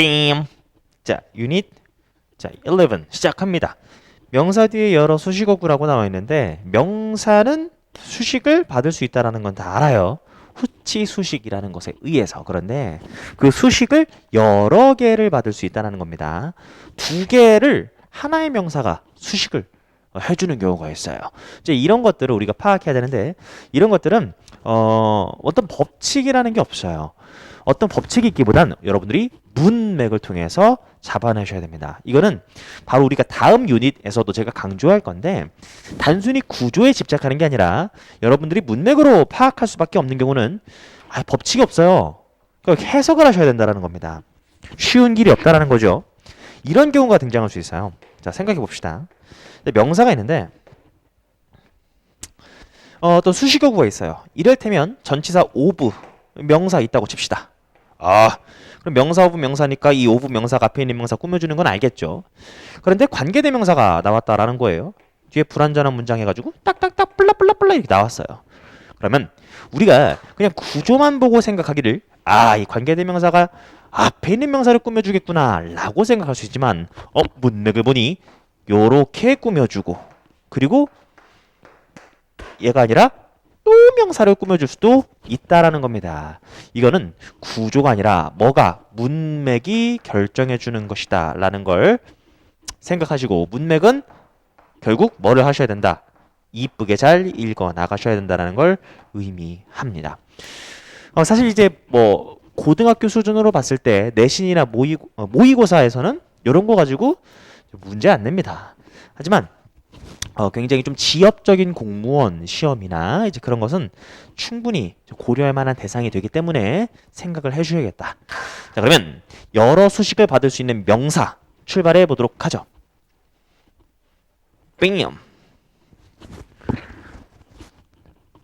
빔. 자, 유닛 11 시작합니다. 명사 뒤에 여러 수식어구라고 나와 있는데 명사는 수식을 받을 수 있다는 건 다 알아요. 후치 수식이라는 것에 의해서. 그런데 그 수식을 여러 개를 받을 수 있다는 겁니다. 두 개를 하나의 명사가 수식을 해주는 경우가 있어요. 이제 이런 것들을 우리가 파악해야 되는데 이런 것들은 어떤 법칙이라는 게 없어요. 어떤 법칙이 있기보단 여러분들이 문맥을 통해서 잡아내셔야 됩니다. 이거는 바로 우리가 다음 유닛에서도 제가 강조할 건데 단순히 구조에 집착하는 게 아니라 여러분들이 문맥으로 파악할 수밖에 없는 경우는 법칙이 없어요. 그러니까 해석을 하셔야 된다는 겁니다. 쉬운 길이 없다라는 거죠. 이런 경우가 등장할 수 있어요. 자, 생각해 봅시다. 명사가 있는데 어떤 수식어구가 있어요. 이를테면 전치사 오브 명사 있다고 칩시다. 그럼 명사 오브 명사니까 이 오브 명사가 앞에 있는 명사 꾸며주는 건 알겠죠. 그런데 관계대명사가 나왔다라는 거예요. 뒤에 불완전한 문장 해가지고 딱딱딱 플라플라플라 이렇게 나왔어요. 그러면 우리가 그냥 구조만 보고 생각하기를 이 관계대명사가 앞에 있는 명사를 꾸며주겠구나 라고 생각할 수 있지만 문맥을 보니 요렇게 꾸며주고 그리고 얘가 아니라 또 명사를 꾸며줄 수도 있다라는 겁니다. 이거는 구조가 아니라 문맥이 결정해주는 것이다 라는 걸 생각하시고 문맥은 결국 뭐를 하셔야 된다? 이쁘게 잘 읽어 나가셔야 된다는 걸 의미합니다. 사실 이제 고등학교 수준으로 봤을 때 내신이나 모의고사에서는 이런 거 가지고 문제 안 냅니다. 하지만 굉장히 좀 지엽적인 공무원 시험이나 이제 그런 것은 충분히 고려할 만한 대상이 되기 때문에 생각을 해주셔야겠다. 자, 그러면 여러 수식을 받을 수 있는 명사 출발해 보도록 하죠. 빙.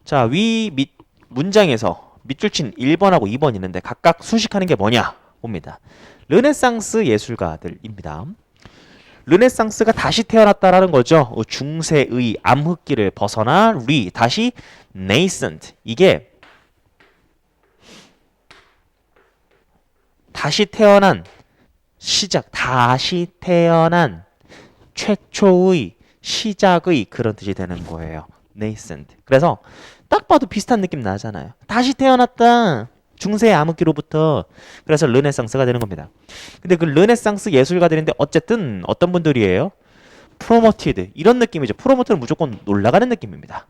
자, 위 밑 문장에서 밑줄 친 1번하고 2번 있는데 각각 수식하는 게 뭐냐 봅니다. 르네상스 예술가들입니다. 르네상스가 다시 태어났다라는 거죠. 중세의 암흑기를 벗어나 다시 nascent. 이게 다시 태어난 시작, 다시 태어난 최초의 시작의 그런 뜻이 되는 거예요. nascent. 그래서 딱 봐도 비슷한 느낌 나잖아요. 다시 태어났다. 중세의 암흑기로부터. 그래서 르네상스가 되는 겁니다. 근데 그 르네상스 예술가들인데 어쨌든 어떤 분들이에요? 프로모티드. 이런 느낌이죠. 프로모트는 무조건 올라가는 느낌입니다.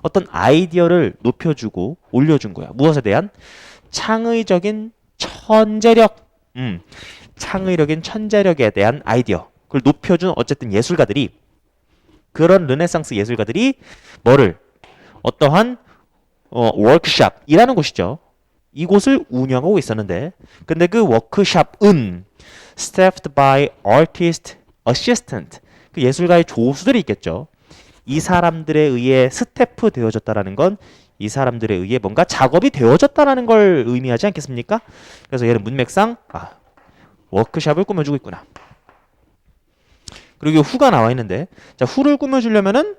어떤 아이디어를 높여주고 올려준 거야. 무엇에 대한? 창의적인 천재력. 창의적인 천재력에 대한 아이디어. 그걸 높여준 어쨌든 예술가들이 그런 르네상스 예술가들이 어떠한 워크숍이라는 곳이죠. 이곳을 운영하고 있었는데 근데 그 워크숍은 staffed by artist assistant 그 예술가의 조수들이 있겠죠. 이 사람들에 의해 스태프 되어졌다라는 건 이 사람들에 의해 뭔가 작업이 되어졌다라는 걸 의미하지 않겠습니까? 그래서 얘는 문맥상 워크숍을 꾸며주고 있구나. 그리고 후가 나와 있는데 자, 후를 꾸며주려면은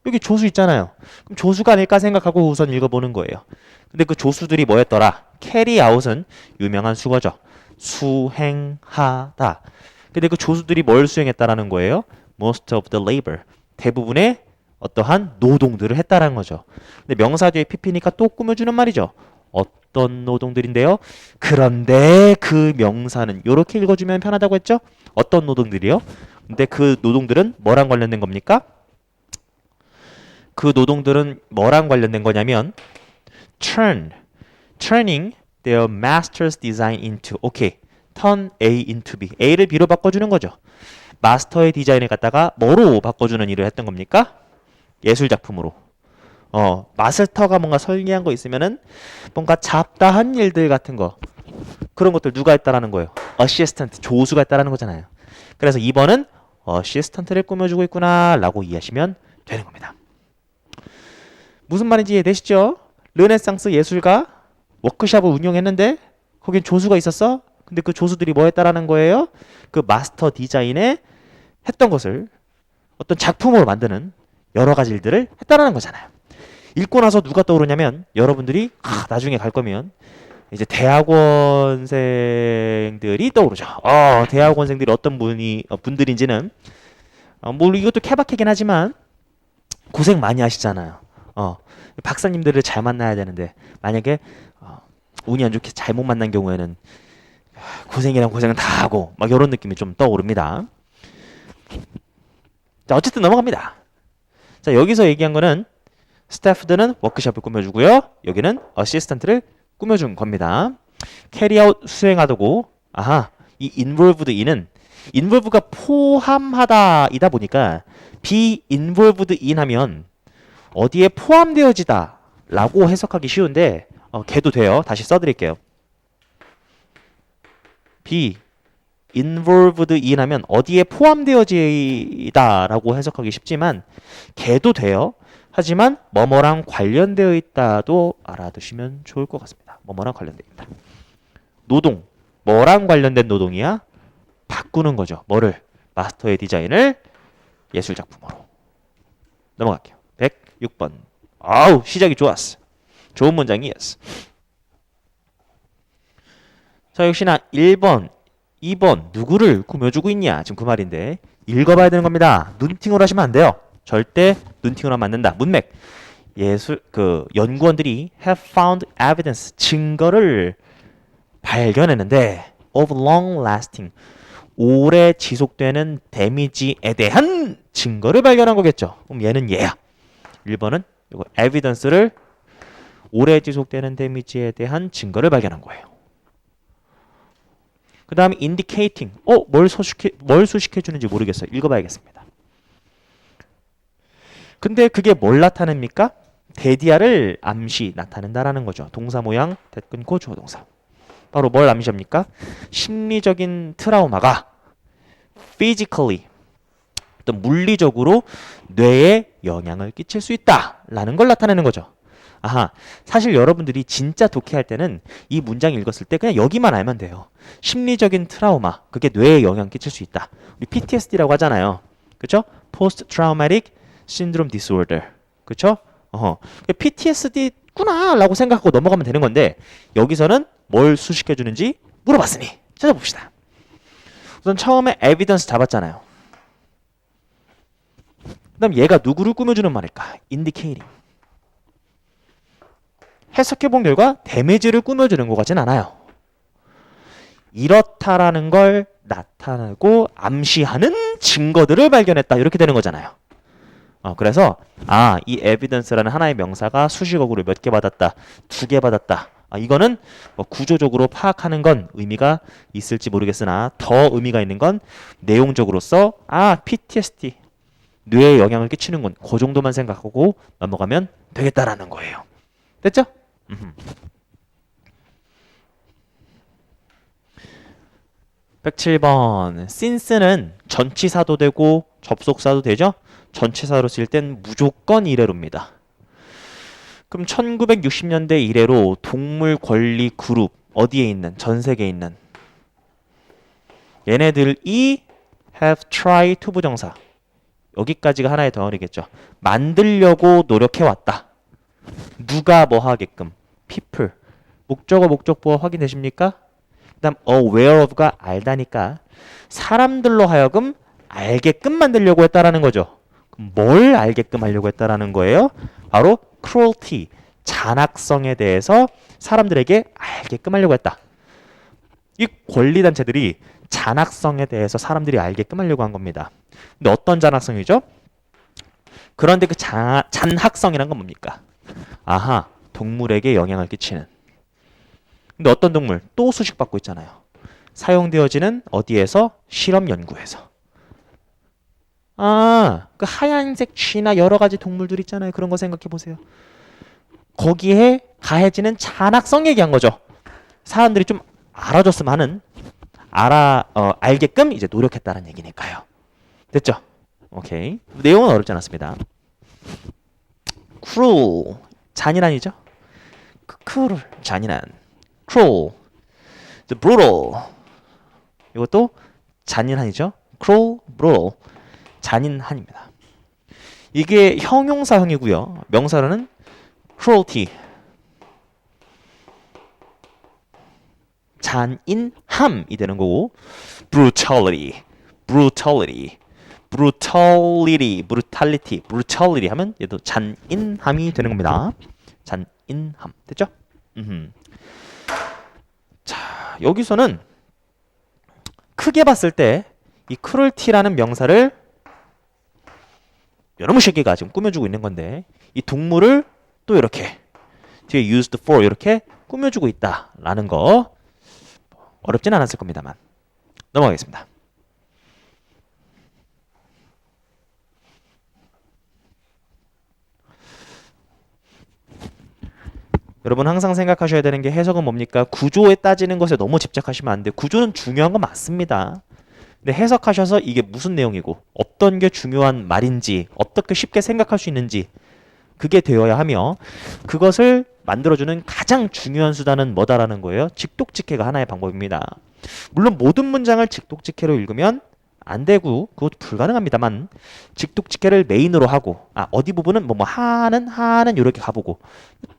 여기 조수 있잖아요. 그럼 조수가 아닐까 생각하고 우선 읽어보는 거예요. 근데 그 조수들이 뭐였더라? carry out은 유명한 수거죠. 수행하다. 근데 그 조수들이 뭘 수행했다라는 거예요? most of the labor. 대부분의 어떠한 노동들을 했다라는 거죠. 근데 명사 뒤에 pp니까 또 꾸며주는 말이죠. 어떤 노동들인데요? 그런데 그 명사는 이렇게 읽어주면 편하다고 했죠? 어떤 노동들이요? 근데 그 노동들은 뭐랑 관련된 겁니까? 그 노동들은 뭐랑 관련된 거냐면 turning their master's design into turn A into B. A를 B로 바꿔주는 거죠. 마스터의 디자인을 갖다가 뭐로 바꿔주는 일을 했던 겁니까? 예술작품으로. 마스터가 뭔가 설계한 거 있으면은 뭔가 잡다한 일들 같은 거 그런 것들 누가 했다라는 거예요? 어시스턴트, 조수가 했다라는 거잖아요. 그래서 2번은 어시스턴트를 꾸며주고 있구나 라고 이해하시면 되는 겁니다. 무슨 말인지 이해되시죠? 르네상스 예술가 워크숍을 운영했는데 거긴 조수가 있었어? 근데 그 조수들이 뭐 했다라는 거예요? 그 마스터 디자인에 했던 것을 어떤 작품으로 만드는 여러 가지 일들을 했다라는 거잖아요. 읽고 나서 누가 떠오르냐면 여러분들이 나중에 갈 거면 이제 대학원생들이 대학원생들이 떠오르죠. 대학원생들이 어떤 분들인지는 뭐 이것도 케바케긴 하지만 고생 많이 하시잖아요. 박사님들을 잘 만나야 되는데 만약에 운이 안 좋게 잘못 만난 경우에는 고생이랑 고생은 다 하고 막 이런 느낌이 좀 떠오릅니다. 자, 어쨌든 넘어갑니다. 자, 여기서 얘기한 거는 스태프들은 워크숍을 꾸며주고요. 여기는 어시스턴트를 꾸며준 겁니다. 캐리아웃 수행하다고 이 involved in은 involve가 포함하다 이다 보니까 be involved in 하면 어디에 포함되어지다 라고 해석하기 쉬운데 걔도 돼요. 다시 써드릴게요. be involved in 하면 어디에 포함되어지다 라고 해석하기 쉽지만 걔도 돼요. 하지만 뭐뭐랑 관련되어 있다도 알아두시면 좋을 것 같습니다. 뭐뭐랑 관련되어 있다. 노동. 뭐랑 관련된 노동이야? 바꾸는 거죠. 뭐를? 마스터의 디자인을 예술작품으로. 넘어갈게요. 106번. 아우, 시작이 좋았어. 좋은 문장이었어. 자, 역시나 1번, 2번 누구를 꾸며주고 있냐? 지금 그 말인데 읽어봐야 되는 겁니다. 눈팅을 하시면 안 돼요. 절대 눈팅을 하면 안 된다. 문맥. 연구원들이 have found evidence, 증거를 발견했는데 of long lasting, 오래 지속되는 데미지에 대한 증거를 발견한 거겠죠. 그럼 얘는 얘야. 1번은 이거 evidence를 오래 지속되는 데미지에 대한 증거를 발견한 거예요. 그 다음에 indicating. 뭘 수식해 주는지 모르겠어요. 읽어봐야겠습니다. 근데 그게 뭘 나타냅니까? 대디아를 암시 나타낸다라는 거죠. 동사 모양, 대 끊고 주어 동사. 바로 뭘 암시합니까? 심리적인 트라우마가 physically, 어떤 물리적으로 뇌에 영향을 끼칠 수 있다라는 걸 나타내는 거죠. 사실 여러분들이 진짜 독해할 때는 이 문장 읽었을 때 그냥 여기만 알면 돼요. 심리적인 트라우마, 그게 뇌에 영향 끼칠 수 있다. 우리 PTSD라고 하잖아요. 그쵸? Post Traumatic Syndrome Disorder. 그쵸? PTSD구나 라고 생각하고 넘어가면 되는 건데 여기서는 뭘 수식해 주는지 물어봤으니 찾아봅시다. 우선 처음에 evidence 잡았잖아요. 그 다음 얘가 누구를 꾸며주는 말일까? indicating. 해석해본 결과 데미지를 꾸며주는 것 같진 않아요. 이렇다라는 걸 나타내고 암시하는 증거들을 발견했다. 이렇게 되는 거잖아요. 그래서 이 evidence라는 하나의 명사가 수식어구를 몇 개 받았다, 2개 받았다. 이거는 뭐 구조적으로 파악하는 건 의미가 있을지 모르겠으나 더 의미가 있는 건 내용적으로서 PTSD, 뇌에 영향을 끼치는군. 그 정도만 생각하고 넘어가면 되겠다라는 거예요. 됐죠? 107번. since는 전치사도 되고 접속사도 되죠? 전치사로 쓸 땐 무조건 이래로입니다. 그럼 1960년대 이래로 동물 권리 그룹 어디에 있는? 전 세계에 있는 얘네들이 have tried to 부정사, 여기까지가 하나의 덩어리겠죠. 만들려고 노력해왔다. 누가 뭐 하게끔? people. 목적어 목적보어 확인되십니까? 그 다음 aware of가 알다니까 사람들로 하여금 알게끔 만들려고 했다라는 거죠. 그럼 뭘 알게끔 하려고 했다라는 거예요? 바로 cruelty, 잔악성에 대해서 사람들에게 알게끔 하려고 했다. 이 권리단체들이 잔악성에 대해서 사람들이 알게끔 하려고 한 겁니다. 근데 어떤 잔악성이죠? 그런데 그 잔악성이란 건 뭡니까? 동물에게 영향을 끼치는. 근데 어떤 동물? 또 수식받고 있잖아요. 사용되어지는 어디에서? 실험 연구에서. 그 하얀색 쥐나 여러 가지 동물들 있잖아요. 그런 거 생각해 보세요. 거기에 가해지는 잔악성 얘기한 거죠. 사람들이 좀 알아줬으면 하는, 알게끔 이제 노력했다는 얘기니까요. 됐죠? 오케이. 내용은 어렵지 않았습니다. cruel, 잔인한이죠? cruel, 잔인한. cruel, the brutal, 이것도 잔인한이죠? cruel, brutal, 잔인한입니다. 이게 형용사형이고요. 명사로는 cruelty, 잔인함. 잔인함이 되는 거고 brutality, brutality, brutality, brutality, brutality 하면 얘도 잔인함이 되는 겁니다. 잔인함 됐죠? 자, 여기서는 크게 봤을 때 이 cruelty라는 명사를 여러분 새끼가 지금 꾸며주고 있는 건데 이 동물을 또 이렇게 뒤에 used for 이렇게 꾸며주고 있다라는 거 어렵진 않았을 겁니다만 넘어가겠습니다. 여러분 항상 생각하셔야 되는 게 해석은 뭡니까? 구조에 따지는 것에 너무 집착하시면 안 돼요. 구조는 중요한 건 맞습니다. 근데 해석하셔서 이게 무슨 내용이고 어떤 게 중요한 말인지 어떻게 쉽게 생각할 수 있는지 그게 되어야 하며 그것을 만들어주는 가장 중요한 수단은 뭐다라는 거예요? 직독직해가 하나의 방법입니다. 물론 모든 문장을 직독직해로 읽으면 안 되고 그것도 불가능합니다만 직독직해를 메인으로 하고 어디 부분은 하는 이렇게 가보고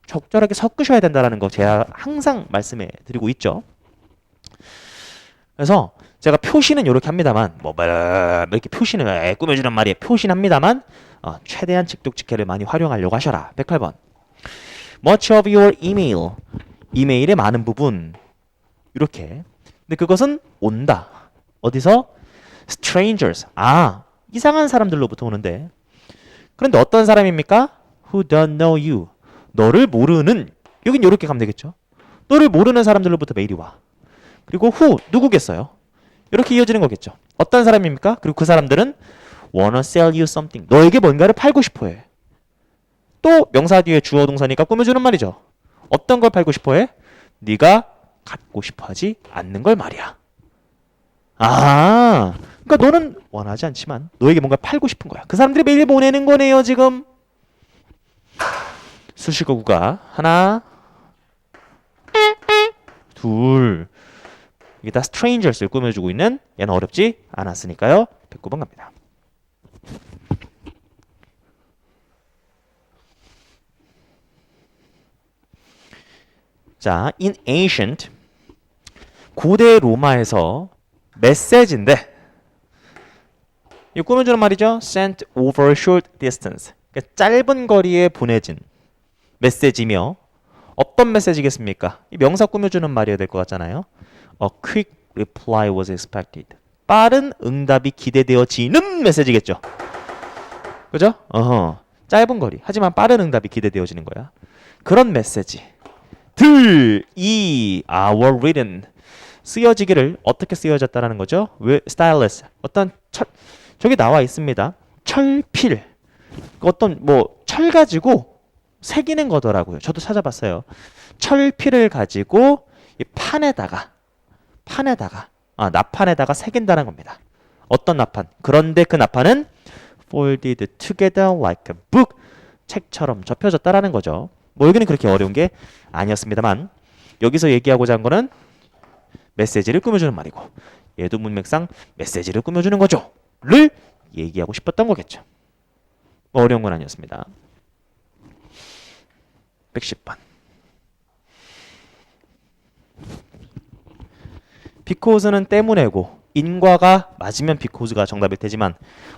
적절하게 섞으셔야 된다는 거 제가 항상 말씀해 드리고 있죠. 그래서 제가 표시는 이렇게 합니다만 이렇게 표시는 꾸며주는 말이에요. 표시는 합니다만 최대한 직독직해를 많이 활용하려고 하셔라. 108번 Much of your email 이메일의 많은 부분 이렇게 근데 그것은 온다. 어디서? strangers 이상한 사람들로부터 오는데 그런데 어떤 사람입니까? who don't know you 너를 모르는 여긴 이렇게 가면 되겠죠. 너를 모르는 사람들로부터 메일이 와. 그리고 who 누구겠어요? 이렇게 이어지는 거겠죠. 어떤 사람입니까? 그리고 그 사람들은 wanna sell you something 너에게 뭔가를 팔고 싶어해. 또 명사 뒤에 주어 동사니까 꾸며주는 말이죠. 어떤 걸 팔고 싶어해? 네가 갖고 싶어하지 않는 걸 말이야. 그러니까 너는 원하지 않지만 너에게 뭔가 팔고 싶은 거야. 그 사람들이 메일 보내는 거네요 지금. 수식어구가 하나 둘 이게 다 strangers를 꾸며주고 있는 얘는 어렵지 않았으니까요. 109번 갑니다. 자, in ancient 고대 로마에서 메시지인데 이 꾸며주는 말이죠. sent over a short distance 그러니까 짧은 거리에 보내진 메시지며 어떤 메시지겠습니까? 이 명사 꾸며주는 말이어야 될 것 같잖아요. A quick reply was expected 빠른 응답이 기대되어지는 메시지겠죠. 그죠? 짧은 거리 하지만 빠른 응답이 기대되어지는 거야. 그런 메시지 들이 were written 쓰여지기를 어떻게 쓰여졌다라는 거죠? 왜 stylus 어떤 저기 나와 있습니다. 철필 어떤 철 가지고 새기는 거더라고요. 저도 찾아봤어요. 철필을 가지고 이 판에다가 나판에다가 새긴다는 겁니다. 어떤 나판? 그런데 그 나판은 folded together like a book 책처럼 접혀졌다라는 거죠. 여기는 그렇게 어려운 게 아니었습니다만 여기서 얘기하고자 한 거는 메시지를 꾸며주는 말이고 얘도 문맥상 메시지를 꾸며주는 거죠 를 얘기하고 싶었던 거겠죠. 어려운 건 아니었습니다. 110번 because는 때문에고 인과가 맞으면 because가 정답일 테지만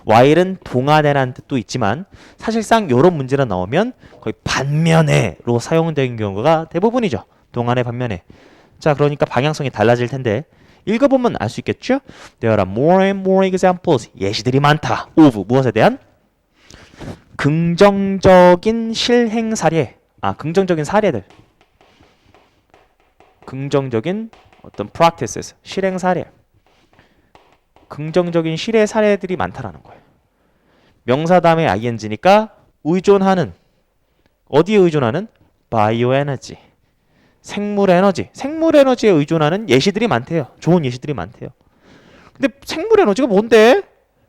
while은 동안에라는 뜻도 있지만 사실상 이런 문제가 나오면 거의 반면에로 사용되는 경우가 대부분이죠. 동안에 반면에. 자, 그러니까 방향성이 달라질 텐데 읽어보면 알 수 있겠죠? There are more and more examples. 예시들이 많다. of 무엇에 대한? 긍정적인 실행 사례. 긍정적인 사례들. 긍정적인 어떤 practices. 실행 사례. 긍정적인 실행 사례들이 많다라는 거예요. 명사 다음에 ing니까 의존하는 어디에 의존하는? 바이오에너지. 생물 에너지에 의존하는 예시들이 많대요. 좋은 예시들이 많대요. 근데 생물 에너지가 뭔데?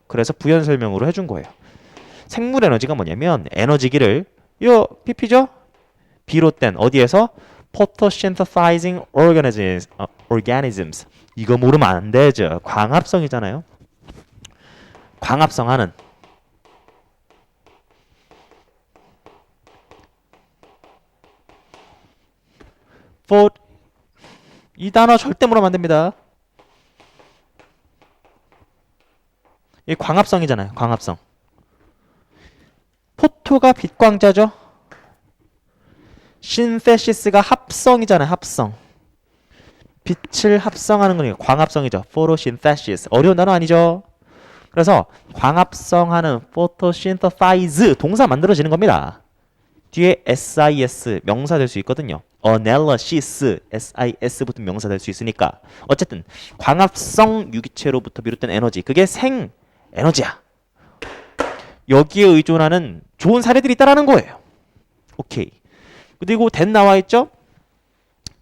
그래서 부연 설명으로 해준 거예요. 생물 에너지가 뭐냐면 에너지기를 요 PP죠? 비롯된 어디에서? photosynthesizing organisms. 이거 모르면 안 되죠. 광합성이잖아요. 광합성하는 이 단어 절대 물으면 안 됩니다. 이 광합성이잖아요. 광합성. 포토가 빛광자죠. 신테시스가 합성이잖아요. 합성. 빛을 합성하는 거니까 광합성이죠. photosynthesis. 어려운 단어 아니죠? 그래서 광합성하는 photosynthesize 동사 만들어지는 겁니다. 뒤에 SIS 명사 될 수 있거든요. analysis SIS 붙은 명사 될 수 있으니까 어쨌든 광합성 유기체로부터 비롯된 에너지 그게 생 에너지야. 여기에 의존하는 좋은 사례들이 있다라는 거예요. 오케이. 그리고 that 나와 있죠?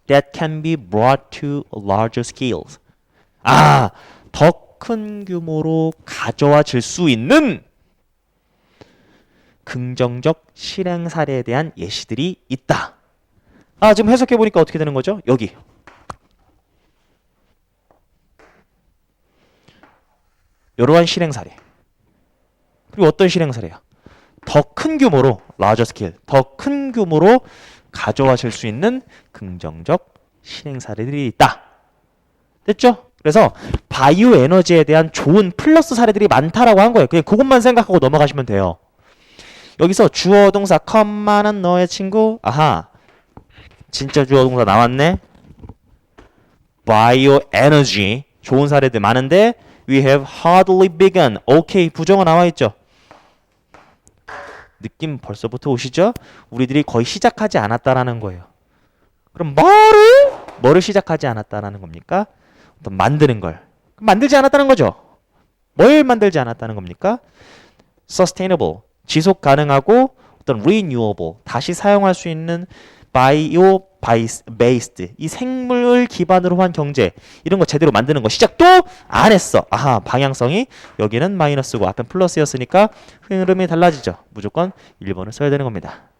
That can be brought to larger scales. 아, 더 큰 규모로 가져와질 수 있는 긍정적 실행 사례에 대한 예시들이 있다. 아, 지금 해석해 보니까 어떻게 되는 거죠? 여기. 이러한 실행 사례. 그리고 어떤 실행 사례야? 더 큰 규모로 larger scale. 더 큰 규모로 가져와질 수 있는 긍정적 실행 사례들이 있다. 됐죠? 그래서 바이오 에너지에 대한 좋은 플러스 사례들이 많다라고 한 거예요. 그냥 그것만 생각하고 넘어가시면 돼요. 여기서 주어 동사 컴만한 너의 친구. 아하. 진짜 주어 동사 나왔네. 바이오 에너지 좋은 사례들 많은데 we have hardly begun. 오케이. 부정어 나와 있죠. 느낌 벌써부터 오시죠? 우리들이 거의 시작하지 않았다라는 거예요. 그럼 뭐를 시작하지 않았다라는 겁니까? 어떤 만드는 걸. 만들지 않았다는 거죠. 뭘 만들지 않았다는 겁니까? sustainable, 지속 가능하고 어떤 renewable, 다시 사용할 수 있는 bio based, 이 생물을 기반으로 한 경제 이런 거 제대로 만드는 거 시작도 안 했어. 아하, 방향성이 여기는 마이너스고 앞엔 플러스였으니까 흐름이 달라지죠. 무조건 1번을 써야 되는 겁니다.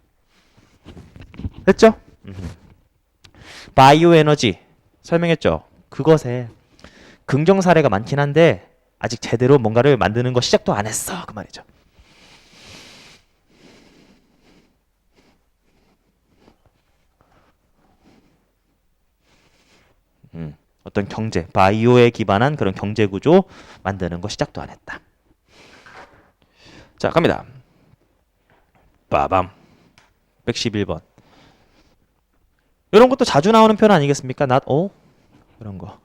됐죠? 바이오 에너지 설명했죠. 그것에 긍정 사례가 많긴 한데 아직 제대로 뭔가를 만드는 거 시작도 안 했어. 그 말이죠. 어떤 경제, 바이오에 기반한 그런 경제 구조 만드는 거 시작도 안 했다. 자, 갑니다. 빠밤. 111번. 이런 것도 자주 나오는 표현 아니겠습니까? not all? 이런 거.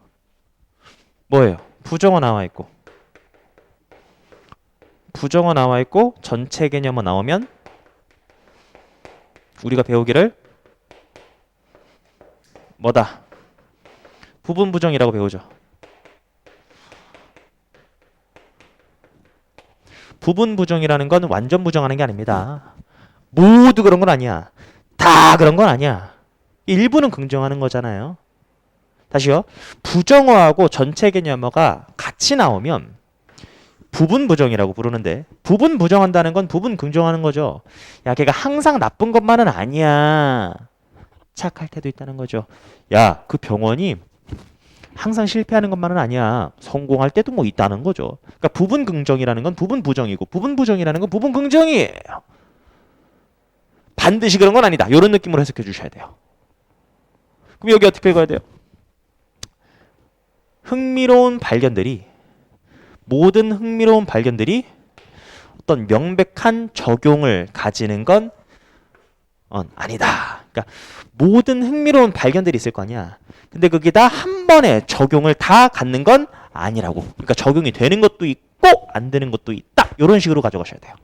뭐예요? 부정어 나와 있고. 부정어 나와 있고 전체 개념어 나오면 우리가 배우기를 뭐다? 부분 부정이라고 배우죠. 부분 부정이라는 건 완전 부정하는 게 아닙니다. 모두 그런 건 아니야. 다 그런 건 아니야. 일부는 긍정하는 거잖아요. 다시요. 부정어하고 전체 개념어가 같이 나오면 부분 부정이라고 부르는데 부분 부정한다는 건 부분 긍정하는 거죠. 야, 걔가 항상 나쁜 것만은 아니야. 착할 때도 있다는 거죠. 야, 그 병원이 항상 실패하는 것만은 아니야. 성공할 때도 뭐 있다는 거죠. 그러니까 부분 긍정이라는 건 부분 부정이고 부분 부정이라는 건 부분 긍정이에요. 반드시 그런 건 아니다. 이런 느낌으로 해석해 주셔야 돼요. 그럼 여기 어떻게 읽어야 돼요? 모든 흥미로운 발견들이 어떤 명백한 적용을 가지는 건 아니다. 그러니까 모든 흥미로운 발견들이 있을 거 아니야. 근데 그게 다 한 번에 적용을 다 갖는 건 아니라고. 그러니까 적용이 되는 것도 있고 안 되는 것도 있다. 이런 식으로 가져가셔야 돼요.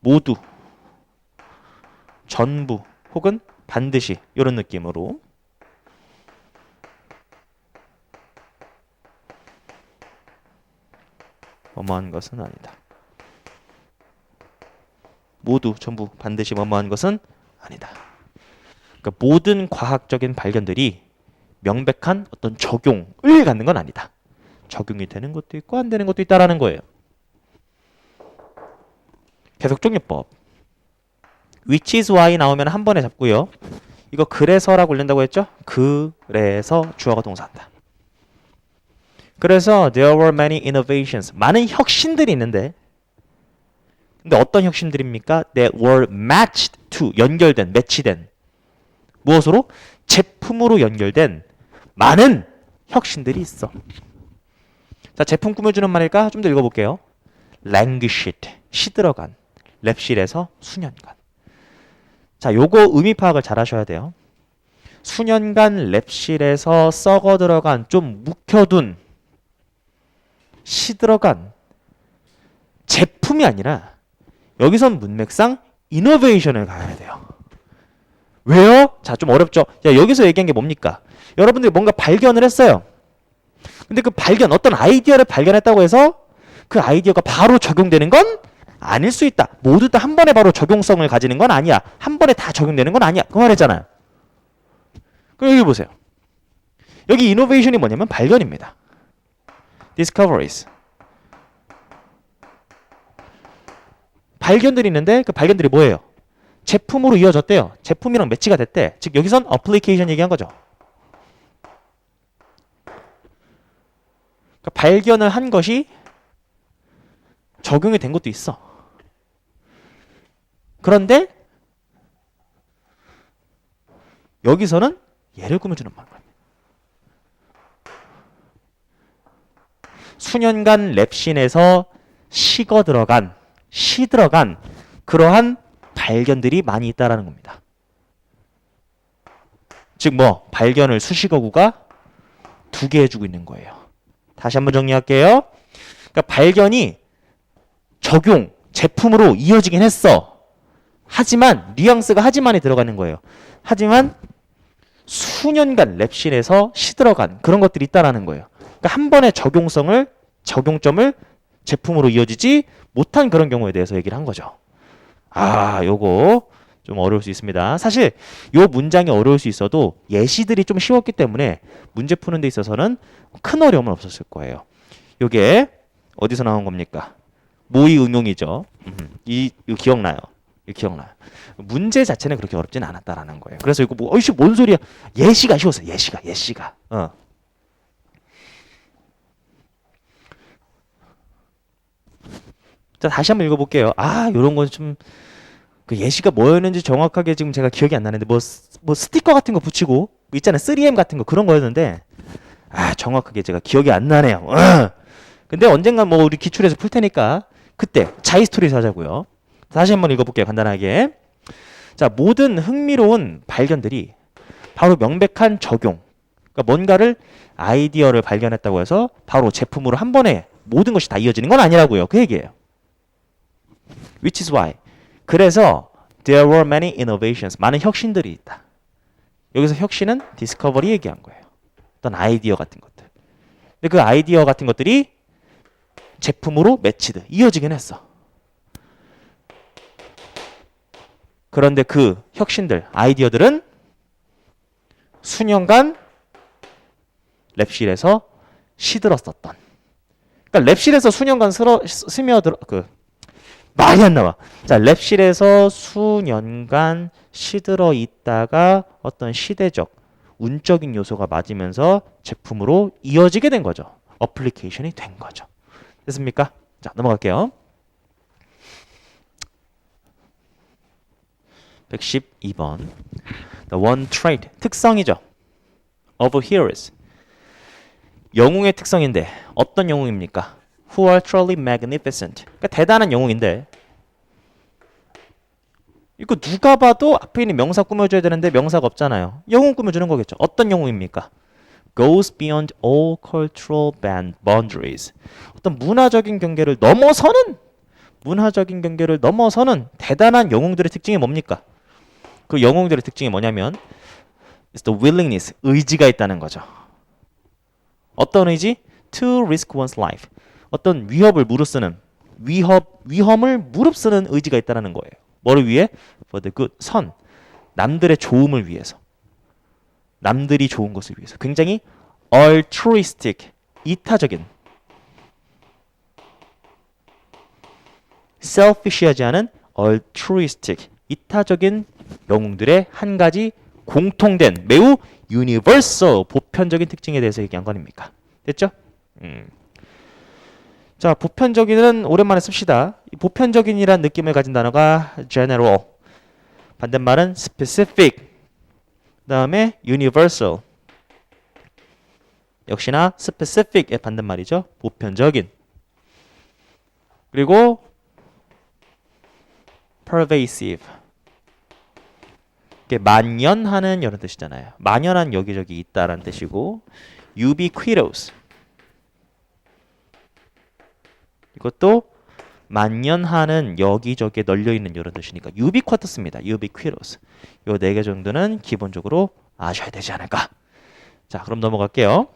모두, 전부, 혹은 반드시 이런 느낌으로 뭐뭐한 것은 아니다. 모두, 전부, 반드시 뭐뭐한 것은 아니다. 그러니까 모든 과학적인 발견들이 명백한 어떤 적용을 갖는 건 아니다. 적용이 되는 것도 있고 안 되는 것도 있다라는 거예요. 계속적용법. which is why 나오면 한 번에 잡고요. 이거 그래서라고 올린다고 했죠? 그래서 주어가 동사한다. 그래서 there were many innovations. 많은 혁신들이 있는데 근데 어떤 혁신들입니까? that were matched to 연결된, 매치된 무엇으로? 제품으로 연결된 많은 혁신들이 있어. 자, 제품 꾸며주는 말일까? 좀 더 읽어볼게요. languished, 시들어간, 랩실에서 수년간. 자, 요거 의미 파악을 잘 하셔야 돼요. 수년간 랩실에서 썩어 들어간, 좀 묵혀둔, 시들어간 제품이 아니라 여기선 문맥상 이노베이션을 가야 돼요. 왜요? 자, 좀 어렵죠? 자, 여기서 얘기한 게 뭡니까? 여러분들이 뭔가 발견을 했어요. 근데 그 발견, 어떤 아이디어를 발견했다고 해서 그 아이디어가 바로 적용되는 건 아닐 수 있다. 모두 다 한 번에 바로 적용성을 가지는 건 아니야. 한 번에 다 적용되는 건 아니야. 그 말이잖아요. 그럼 여기 보세요. 여기 이노베이션이 뭐냐면 발견입니다. discoveries. 발견들이 있는데 그 발견들이 뭐예요? 제품으로 이어졌대요. 제품이랑 매치가 됐대. 즉 여기선 어플리케이션 얘기한 거죠. 그러니까 발견을 한 것이 적용이 된 것도 있어. 그런데 여기서는 예를 꾸며주는 방법. 수년간 랩신에서 식어 들어간, 시 들어간 그러한 발견들이 많이 있다라는 겁니다. 즉 뭐 발견을 수식어구가 2개 해주고 있는 거예요. 다시 한번 정리할게요. 그러니까 발견이 적용, 제품으로 이어지긴 했어. 하지만 뉘앙스가 하지만이 들어가는 거예요. 하지만 수년간 랩신에서 시들어간 그런 것들이 있다라는 거예요. 그러니까 한 번의 적용점을 제품으로 이어지지 못한 그런 경우에 대해서 얘기를 한 거죠. 아, 요거 좀 어려울 수 있습니다. 사실 요 문장이 어려울 수 있어도 예시들이 좀 쉬웠기 때문에 문제 푸는 데 있어서는 큰 어려움은 없었을 거예요. 요게 어디서 나온 겁니까? 모의 응용이죠. 이거 기억나요? 이거 기억나요? 문제 자체는 그렇게 어렵진 않았다라는 거예요. 그래서 이거 뭐 어이씨 뭔 소리야? 예시가 쉬웠어. 예시가. 자, 다시 한번 읽어볼게요. 아, 요런 건 좀 그 예시가 뭐였는지 정확하게 지금 제가 기억이 안 나는데 뭐 스티커 같은 거 붙이고 있잖아요. 3M 같은 거 그런 거였는데 아, 정확하게 제가 기억이 안 나네요. 근데 언젠간 뭐 우리 기출에서 풀 테니까 그때 자이스토리에서 하자고요. 다시 한번 읽어볼게요. 간단하게. 자, 모든 흥미로운 발견들이 바로 명백한 적용. 그러니까 뭔가를 아이디어를 발견했다고 해서 바로 제품으로 한 번에 모든 것이 다 이어지는 건 아니라고요. 그 얘기예요. Which is why. 그래서 there were many innovations. 많은 혁신들이 있다. 여기서 혁신은 discovery 얘기한 거예요. 어떤 아이디어 같은 것들. 근데 그 아이디어 같은 것들이 제품으로 매치드 이어지긴 했어. 그런데 그 혁신들, 아이디어들은 수년간 랩실에서 시들었었던. 그러니까 랩실에서 수년간 스며들어 말이 안 나와. 자, 랩실에서 수년간 시들어 있다가 어떤 시대적, 운적인 요소가 맞으면서 제품으로 이어지게 된 거죠. 어플리케이션이 된 거죠. 됐습니까? 자, 넘어갈게요. 112번. The one trait, 특성이죠. of heroes. 영웅의 특성인데 어떤 영웅입니까? Who are truly magnificent. 그러니까 대단한 영웅인데 이거 누가 봐도 앞에 있는 명사 꾸며줘야 되는데 명사가 없잖아요. 영웅 꾸며주는 거겠죠. 어떤 영웅입니까? Goes beyond all cultural boundaries. 어떤 문화적인 경계를 넘어서는 대단한 영웅들의 특징이 뭡니까? 그 영웅들의 특징이 뭐냐면 It's the willingness, 의지가 있다는 거죠. 어떤 의지? To risk one's life. 어떤 위협을 무릅쓰는 위험을 무릅쓰는 의지가 있다는 거예요. 뭐를 위해? For the good, 선. 남들의 좋음을 위해서. 남들이 좋은 것을 위해서. 굉장히 altruistic, 이타적인, selfish하지 않은 altruistic, 이타적인 영웅들의 한 가지 공통된 매우 universal, 보편적인 특징에 대해서 얘기한 거 아닙니까? 됐죠? 자, 보편적인은 오랜만에 씁시다. 이 보편적인이란 느낌을 가진 단어가 general. 반대말은 specific. 그 다음에 universal. 역시나 specific의 반대말이죠. 보편적인. 그리고 pervasive. 이게 만연하는 이런 뜻이잖아요. 만연한 여기저기 있다라는 뜻이고 ubiquitous. 이것도 만연하는 여기저기에 널려 있는 이런 뜻이니까 ubiquitous입니다. ubiquitous. 요 4개 정도는 기본적으로 아셔야 되지 않을까. 자, 그럼 넘어갈게요.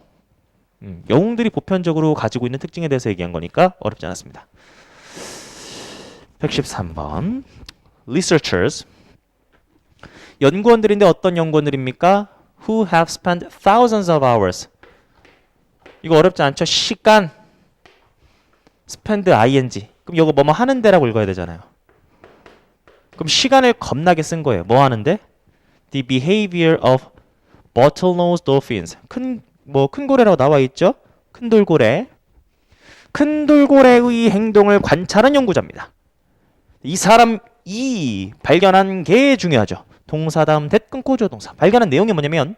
영웅들이 보편적으로 가지고 있는 특징에 대해서 얘기한 거니까 어렵지 않았습니다. 113번. Researchers. 연구원들인데 어떤 연구원들입니까? Who have spent thousands of hours. 이거 어렵지 않죠? 시간. spend ing. 그럼 이거 뭐뭐 하는데라고 읽어야 되잖아요. 그럼 시간을 겁나게 쓴 거예요. 뭐 하는데? The behavior of bottlenose dolphins. 큰 고래라고 나와 있죠? 큰 돌고래. 큰 돌고래의 행동을 관찰한 연구자입니다. 이 사람이 발견한 게 중요하죠. 동사 다음 대 끊고 조동사. 발견한 내용이 뭐냐면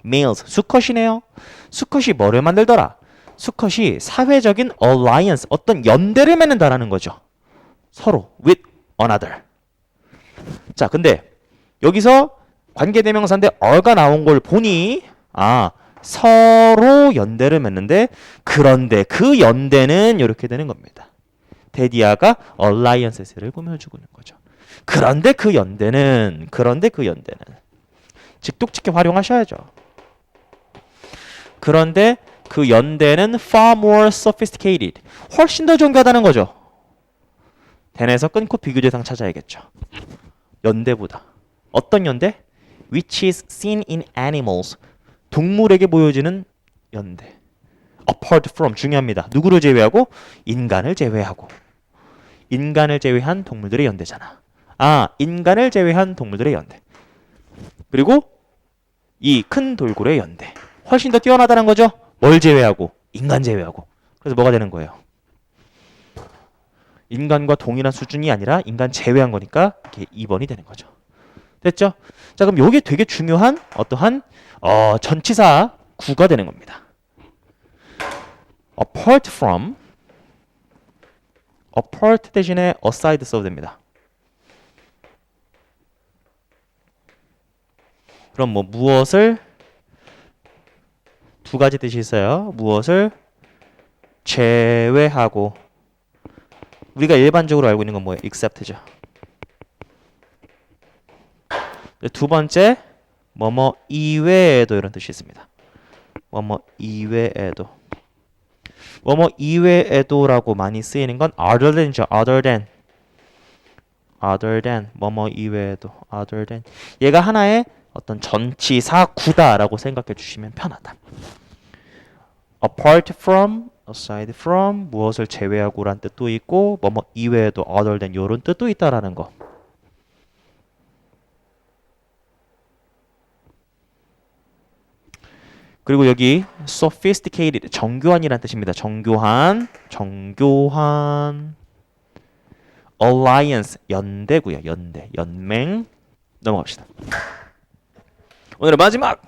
males, 수컷이네요. 수컷이 뭐를 만들더라? 수컷이 사회적인 alliance, 어떤 연대를 맺는다라는 거죠. 서로 with another. 자, 근데 여기서 관계대명사인데 어가 나온 걸 보니 서로 연대를 맺는데 그런데 그 연대는 이렇게 되는 겁니다. 데디아가 alliances를 꾸며주고 있는 거죠. 그런데 그 연대는 직독직해 활용하셔야죠. 그런데 그 연대는 far more sophisticated. 훨씬 더 정교하다는 거죠. 대내에서 끊고 비교대상 찾아야겠죠. 연대보다. 어떤 연대? Which is seen in animals. 동물에게 보여지는 연대. Apart from. 중요합니다. 누구를 제외하고? 인간을 제외하고. 인간을 제외한 동물들의 연대잖아. 인간을 제외한 동물들의 연대. 그리고 이 큰 돌고래의 연대. 훨씬 더 뛰어나다는 거죠. 뭘 제외하고? 인간 제외하고. 그래서 뭐가 되는 거예요? 인간과 동일한 수준이 아니라 인간 제외한 거니까 이렇게 2번이 되는 거죠. 됐죠? 자, 그럼 요게 되게 중요한 어떠한 전치사 구가 되는 겁니다. apart from, apart 대신에 aside 써도 됩니다. 그럼 뭐 무엇을 두 가지 뜻이 있어요. 무엇을 제외하고. 우리가 일반적으로 알고 있는 건 뭐예요? except죠. 두 번째, 뭐뭐 이외에도 이런 뜻이 있습니다. 뭐뭐 이외에도. 뭐뭐 이외에도라고 많이 쓰이는 건 other than죠. other than. other than. 뭐뭐 이외에도. other than. 얘가 하나의 어떤 전치사 구다라고 생각해 주시면 편하다. apart from, aside from, 무엇을 제외하고란 뜻도 있고 뭐뭐 이외에도 other than 이런 뜻도 있다라는 거. 그리고 여기 sophisticated, 정교한이란 뜻입니다. 정교한, alliance, 연대고요. 연대, 연맹. 넘어갑시다. 오늘의 마지막.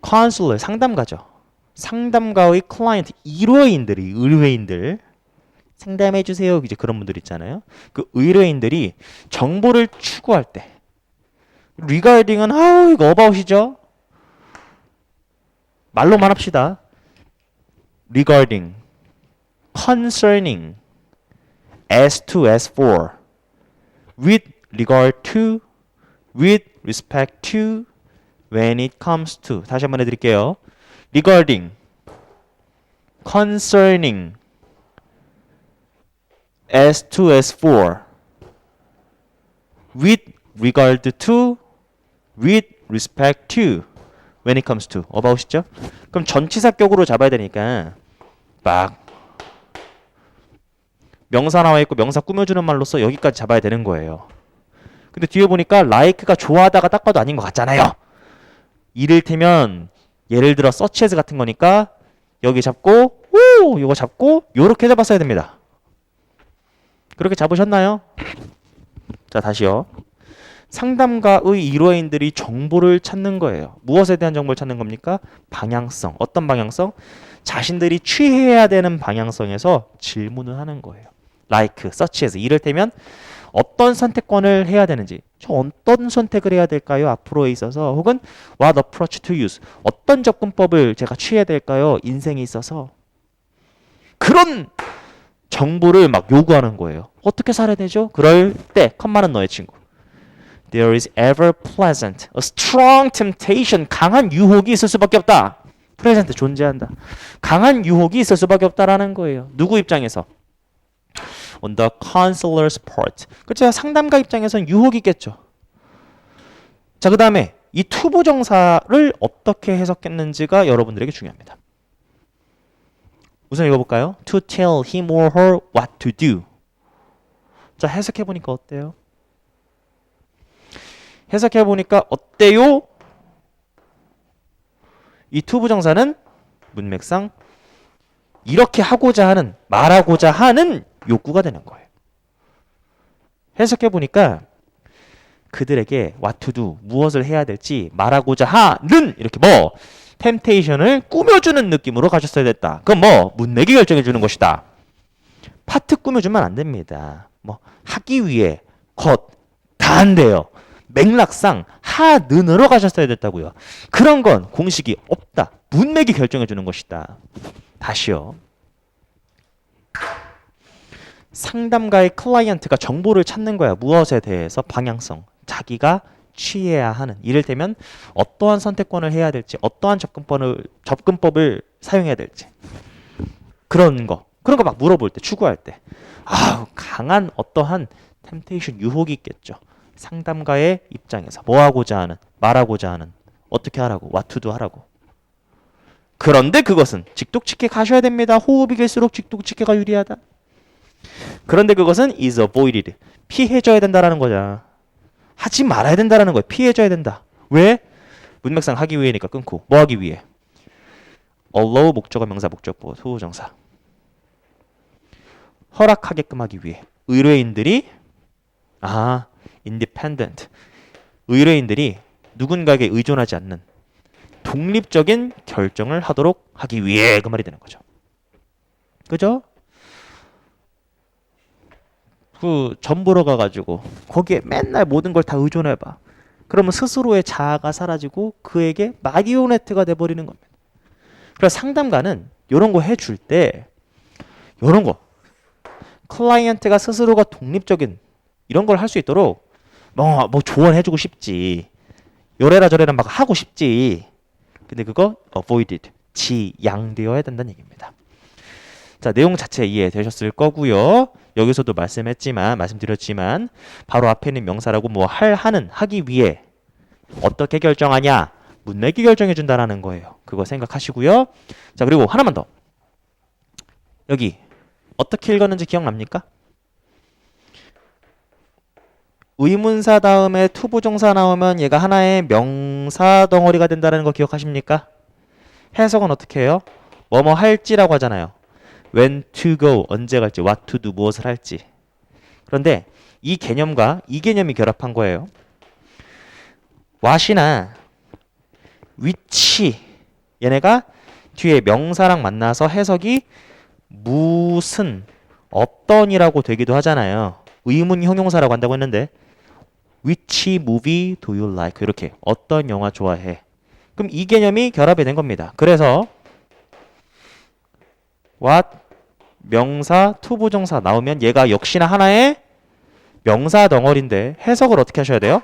counselor, 상담가죠. 상담가의 클라이언트, 의뢰인들 상담해 주세요. 이제 그런 분들 있잖아요. 그 의뢰인들이 정보를 추구할 때 regarding은 이거 about이죠. 말로만 합시다. regarding, concerning, as to, as for, with regard to, with respect to, when it comes to. 다시 한번 해드릴게요. regarding, concerning, as to, as for, with regard to, with respect to, when it comes to. about이죠? 그럼 전치사격으로 잡아야 되니까 막 명사 나와 있고 명사 꾸며주는 말로써 여기까지 잡아야 되는 거예요. 근데 뒤에 보니까 like가 좋아하다가 딱 봐도 아닌 것 같잖아요. 이를테면 예를 들어 such as 같은 거니까 여기 잡고 이거 잡고 요렇게 잡았어야 됩니다. 그렇게 잡으셨나요? 자, 다시요. 상담가의 일원인들이 정보를 찾는 거예요. 무엇에 대한 정보를 찾는 겁니까? 방향성. 어떤 방향성? 자신들이 취해야 되는 방향성에서 질문을 하는 거예요. like, such에서 이를테면 어떤 선택권을 해야 되는지, 저 어떤 선택을 해야 될까요? 앞으로에 있어서, 혹은 what approach to use, 어떤 접근법을 제가 취해야 될까요? 인생에 있어서. 그런 정보를 막 요구하는 거예요. 어떻게 살아야 되죠? 그럴 때 컴마는 너의 친구. There is ever present a strong temptation. 강한 유혹이 있을 수밖에 없다. present 존재한다. 강한 유혹이 있을 수밖에 없다라는 거예요. 누구 입장에서? On the counselor's part. 그렇죠. 상담가 입장에서는 유혹이 있겠죠. 자, 그 다음에 이 투부정사를 어떻게 해석했는지가 여러분들에게 중요합니다. 우선 읽어볼까요? To tell him or her what to do. 자, 해석해보니까 어때요? 해석해보니까 어때요? 이 투부정사는 문맥상 이렇게 하고자 하는, 말하고자 하는 욕구가 되는 거예요. 해석해보니까 그들에게 what to do, 무엇을 해야 될지 말하고자 하는 이렇게 뭐 템테이션을 꾸며주는 느낌으로 가셨어야 됐다. 그건 뭐 문맥이 결정해주는 것이다. 파트 꾸며주면 안 됩니다. 뭐 하기 위해 것 다 안 돼요. 맥락상 하는으로 가셨어야 됐다고요. 그런 건 공식이 없다. 문맥이 결정해주는 것이다. 다시요. 상담가의 클라이언트가 정보를 찾는 거야. 무엇에 대해서? 방향성. 자기가 취해야 하는. 이를테면 어떠한 선택권을 해야 될지, 어떠한 접근법을 사용해야 될지. 그런 거 막 물어볼 때, 추구할 때. 강한 어떠한 템테이션, 유혹이 있겠죠. 상담가의 입장에서 뭐 하고자 하는, 말하고자 하는, 어떻게 하라고, what to do 하라고. 그런데 그것은 직독직해 가셔야 됩니다. 호흡이 길수록 직독직해가 유리하다. 그런데 그것은 is avoided. 피해줘야 된다라는 거잖아. 하지 말아야 된다라는 거야. 피해줘야 된다. 왜? 문맥상 하기 위해니까 끊고. 뭐 하기 위해? allow 목적어 명사 목적보 소정사. 허락하게끔 하기 위해. 의뢰인들이 independent. 의뢰인들이 누군가에게 의존하지 않는 독립적인 결정을 하도록 하기 위해 그 말이 되는 거죠. 그죠? 그 점 보러 가가지고 거기에 맨날 모든 걸 다 의존해봐. 그러면 스스로의 자아가 사라지고 그에게 마리오네트가 돼버리는 겁니다. 그래서 상담가는 이런 거 해줄 때 이런 거 클라이언트가 스스로가 독립적인 이런 걸 할 수 있도록 뭐 조언해주고 싶지. 요래라 저래라 막 하고 싶지. 근데 그거 avoided, 지양되어야 된다는 얘기입니다. 자, 내용 자체 이해되셨을 거고요. 여기서도 말씀드렸지만 바로 앞에 있는 명사라고 뭐 하기 위해 어떻게 결정하냐? 문맥이 결정해 준다라는 거예요. 그거 생각하시고요. 자, 그리고 하나만 더. 여기 어떻게 읽었는지 기억납니까? 의문사 다음에 투부정사 나오면 얘가 하나의 명사 덩어리가 된다는 거 기억하십니까? 해석은 어떻게 해요? 뭐뭐 할지라고 하잖아요. when to go, 언제 갈지, what to do, 무엇을 할지. 그런데 이 개념과 이 개념이 결합한 거예요. what이나 which, 얘네가 뒤에 명사랑 만나서 해석이 무슨, 어떤이라고 되기도 하잖아요. 의문 형용사라고 한다고 했는데 which movie do you like? 이렇게 어떤 영화 좋아해? 그럼 이 개념이 결합이 된 겁니다. 그래서 what 명사 투부정사 나오면 얘가 역시나 하나의 명사 덩어리인데 해석을 어떻게 하셔야 돼요?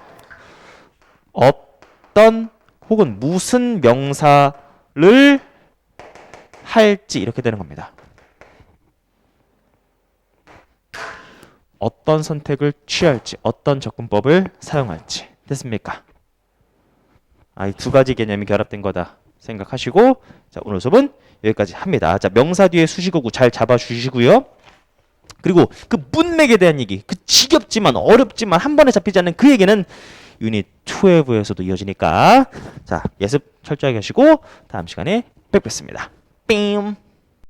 어떤 혹은 무슨 명사를 할지 이렇게 되는 겁니다. 어떤 선택을 취할지, 어떤 접근법을 사용할지. 됐습니까? 이 두 가지 개념이 결합된 거다 생각하시고, 자, 오늘 수업은 여기까지 합니다. 자, 명사 뒤에 수식어구 잘 잡아주시고요. 그리고 그 문맥에 대한 얘기, 그 지겹지만 어렵지만 한 번에 잡히지 않는 그 얘기는 유닛 12에서도 이어지니까 자, 예습 철저하게 하시고 다음 시간에 뵙겠습니다. 삥!